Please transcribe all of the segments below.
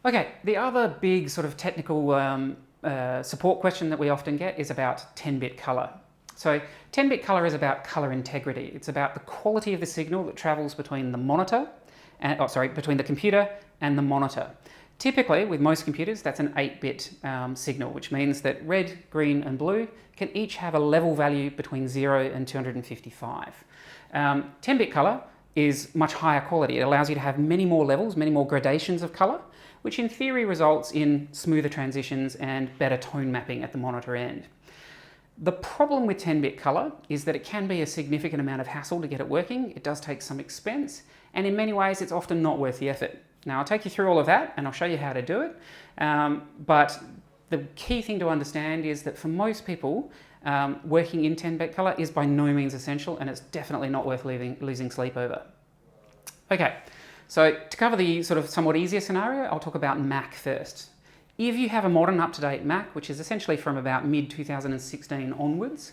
Okay, the other big sort of technical support question that we often get is about 10-bit color. So 10-bit color is about color integrity. It's about the quality of the signal that travels between the monitor, and, between the computer and the monitor. Typically, with most computers, that's an 8-bit signal, which means that red, green, and blue can each have a level value between 0 and 255. 10-bit color is much higher quality. It allows you to have many more levels, many more gradations of color, which in theory results in smoother transitions and better tone mapping at the monitor end. The problem with 10-bit color is that it can be a significant amount of hassle to get it working. It does take some expense, and in many ways it's often not worth the effort. Now I'll take you through all of that and I'll show you how to do it, but the key thing to understand is that for most people, working in 10-bit color is by no means essential, and it's definitely not worth losing sleep over. Okay, so to cover the sort of somewhat easier scenario, I'll talk about Mac first. If you have a modern up-to-date Mac, which is essentially from about mid-2016 onwards,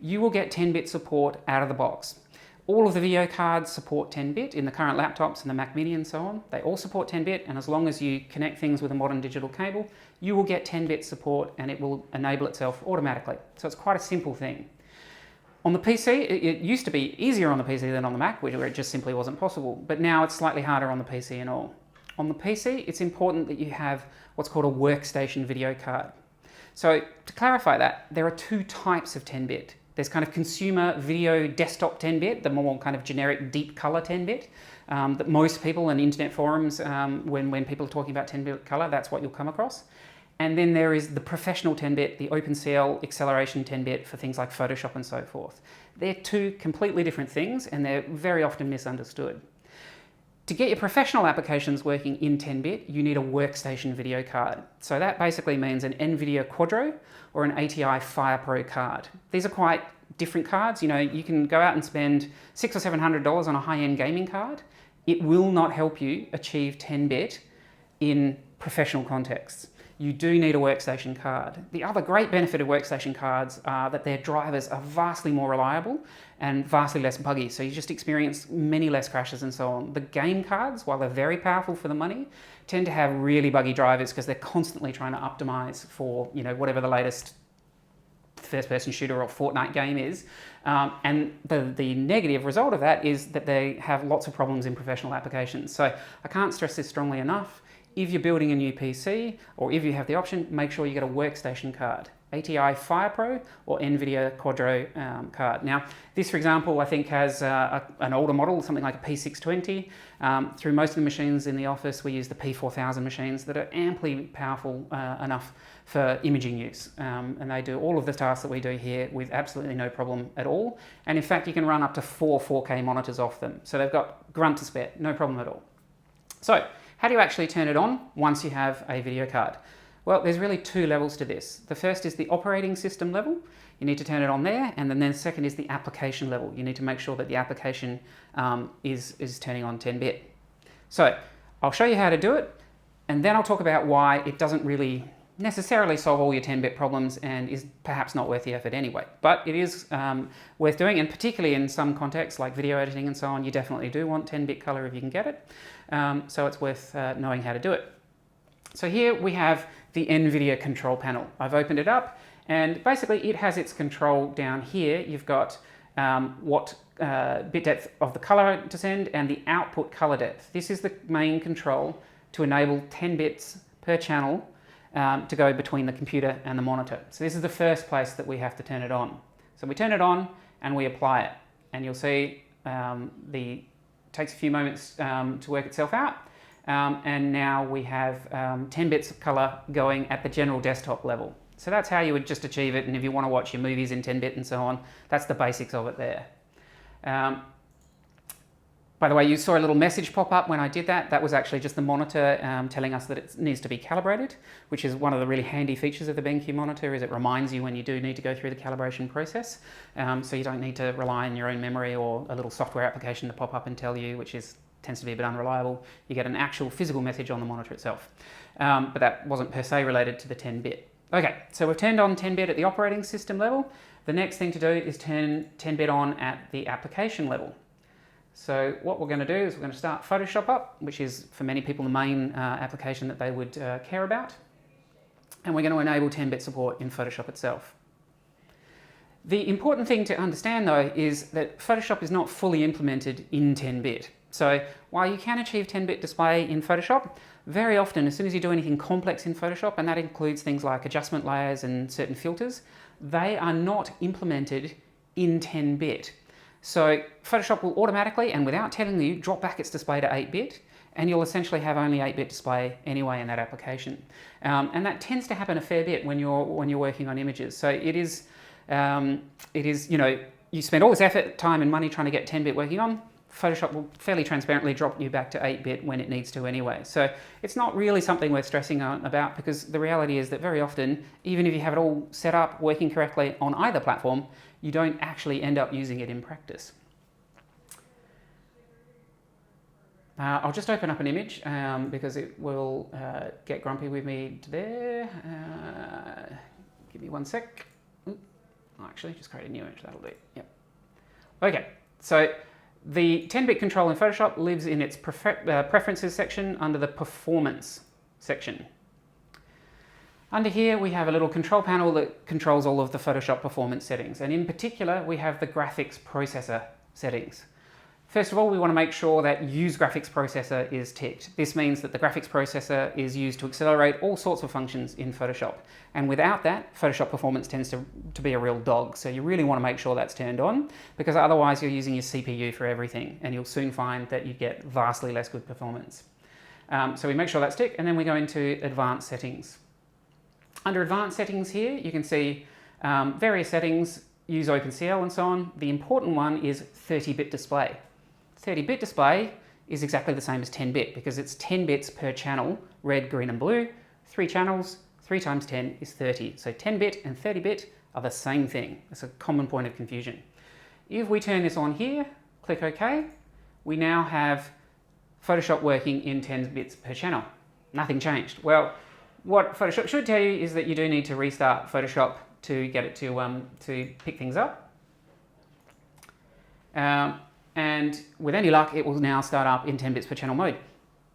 you will get 10-bit support out of the box. All of the video cards support 10-bit in the current laptops and the Mac Mini and so on. They all support 10-bit, and as long as you connect things with a modern digital cable, you will get 10-bit support and it will enable itself automatically. So it's quite a simple thing. On the PC, it used to be easier on the PC than on the Mac, where it just simply wasn't possible, but now it's slightly harder on the PC and all. On the PC, it's important that you have what's called a workstation video card. So to clarify that, there are two types of 10-bit. There's kind of consumer video desktop 10-bit, the more kind of generic deep color 10-bit, that most people in internet forums, when people are talking about 10-bit color, that's what you'll come across. And then there is the professional 10-bit, the OpenCL acceleration 10-bit for things like Photoshop and so forth. They're two completely different things, and they're very often misunderstood. To get your professional applications working in 10-bit, you need a workstation video card. So that basically means an Nvidia Quadro or an ATI FirePro card. These are quite different cards. You know, you can go out and spend $600 or $700 on a high-end gaming card. It will not help you achieve 10-bit in professional contexts. You do need a workstation card. The other great benefit of workstation cards are that their drivers are vastly more reliable and vastly less buggy, so you just experience many less crashes and so on. The game cards, while they're very powerful for the money, tend to have really buggy drivers because they're constantly trying to optimize for, you know, whatever the latest first-person shooter or Fortnite game is. And the negative result of that is that they have lots of problems in professional applications. So I can't stress this strongly enough. If you're building a new PC, or if you have the option, make sure you get a workstation card. ATI FirePro or Nvidia Quadro card. Now, this, for example, I think has an older model, something like a P620. Through most of the machines in the office, we use the P4000 machines that are amply powerful enough for imaging use. And they do all of the tasks that we do here with absolutely no problem at all. And in fact, you can run up to 4 4K monitors off them. So they've got grunt to spare, no problem at all. So, how do you actually turn it on once you have a video card? Well, there's really two levels to this. The first is the operating system level. You need to turn it on there, and then the second is the application level. You need to make sure that the application is turning on 10-bit. So I'll show you how to do it, and then I'll talk about why it doesn't really necessarily solve all your 10-bit problems and is perhaps not worth the effort anyway. But it is worth doing, and particularly in some contexts like video editing and so on, you definitely do want 10-bit color if you can get it. So it's worth knowing how to do it. So here we have the Nvidia control panel. I've opened it up, and basically it has its control down here. You've got what bit depth of the color to send and the output color depth. This is the main control to enable 10 bits per channel to go between the computer and the monitor. So this is the first place that we have to turn it on. So we turn it on and we apply it, and you'll see it takes a few moments to work itself out. And now we have 10 bits of color going at the general desktop level. So that's how you would just achieve it, and if you want to watch your movies in 10-bit and so on, that's the basics of it there. By the way, you saw a little message pop up when I did that. That was actually just the monitor telling us that it needs to be calibrated, which is one of the really handy features of the BenQ monitor, is it reminds you when you do need to go through the calibration process. So you don't need to rely on your own memory or a little software application to pop up and tell you, which tends to be a bit unreliable. You get an actual physical message on the monitor itself. But that wasn't per se related to the 10-bit. Okay, so we've turned on 10-bit at the operating system level. The next thing to do is turn 10-bit on at the application level. So what we're going to do is we're going to start Photoshop up, which is for many people the main application that they would care about. And we're going to enable 10-bit support in Photoshop itself. The important thing to understand though is that Photoshop is not fully implemented in 10-bit. So while you can achieve 10-bit display in Photoshop, very often as soon as you do anything complex in Photoshop, and that includes things like adjustment layers and certain filters, they are not implemented in 10-bit. So Photoshop will automatically and without telling you drop back its display to 8-bit, and you'll essentially have only 8-bit display anyway in that application. And that tends to happen a fair bit when you're working on images. So it is you know, you spend all this effort, time and money trying to get 10-bit working on, Photoshop will fairly transparently drop you back to 8-bit when it needs to anyway. So it's not really something worth stressing about, because the reality is that very often, even if you have it all set up working correctly on either platform, you don't actually end up using it in practice. I'll just open up an image because it will get grumpy with me there. Give me one sec. Actually, just create a new image, that'll do. Yep. Okay, so the 10-bit control in Photoshop lives in its preferences section under the performance section. Under here we have a little control panel that controls all of the Photoshop performance settings, and in particular we have the graphics processor settings. First of all, we want to make sure that Use Graphics Processor is ticked. This means that the graphics processor is used to accelerate all sorts of functions in Photoshop. And without that, Photoshop performance tends to be a real dog. So you really want to make sure that's turned on, because otherwise you're using your CPU for everything, and you'll soon find that you get vastly less good performance. So we make sure that's ticked, and then we go into Advanced Settings. Under Advanced Settings here, you can see various settings, use OpenCL and so on. The important one is 30-bit display. 30-bit display is exactly the same as 10-bit because it's 10 bits per channel, red, green and blue. 3 channels, 3 times 10 is 30. So 10-bit and 30-bit are the same thing. It's a common point of confusion. If we turn this on here, click OK, we now have Photoshop working in 10 bits per channel. Nothing changed. Well, what Photoshop should tell you is that you do need to restart Photoshop to get it to pick things up. And with any luck, it will now start up in 10 bits per channel mode.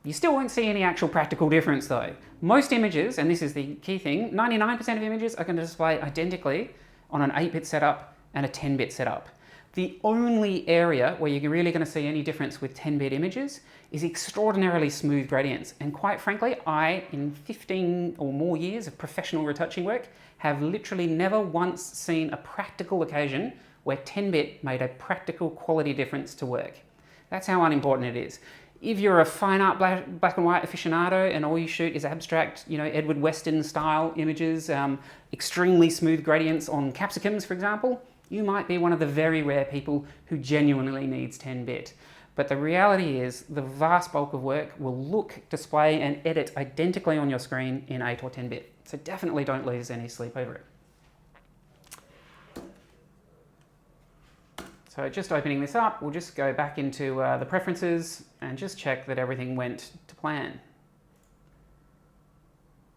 You still won't see any actual practical difference though. Most images, and this is the key thing, 99% of images are going to display identically on an 8-bit setup and a 10-bit setup. The only area where you're really going to see any difference with 10-bit images is extraordinarily smooth gradients. And quite frankly, I, in 15 or more years of professional retouching work, have literally never once seen a practical occasion where 10-bit made a practical quality difference to work. That's how unimportant it is. If you're a fine art black and white aficionado and all you shoot is abstract, you know, Edward Weston style images, extremely smooth gradients on capsicums, for example, you might be one of the very rare people who genuinely needs 10-bit. But the reality is the vast bulk of work will look, display and edit identically on your screen in 8 or 10-bit. So definitely don't lose any sleep over it. So just opening this up, we'll just go back into the preferences and just check that everything went to plan.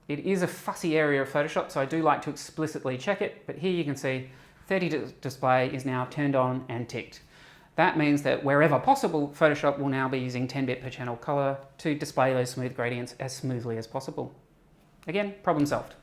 It is a fussy area of Photoshop, so I do like to explicitly check it, but here you can see 30 display is now turned on and ticked. That means that wherever possible, Photoshop will now be using 10-bit per channel color to display those smooth gradients as smoothly as possible. Again, problem solved.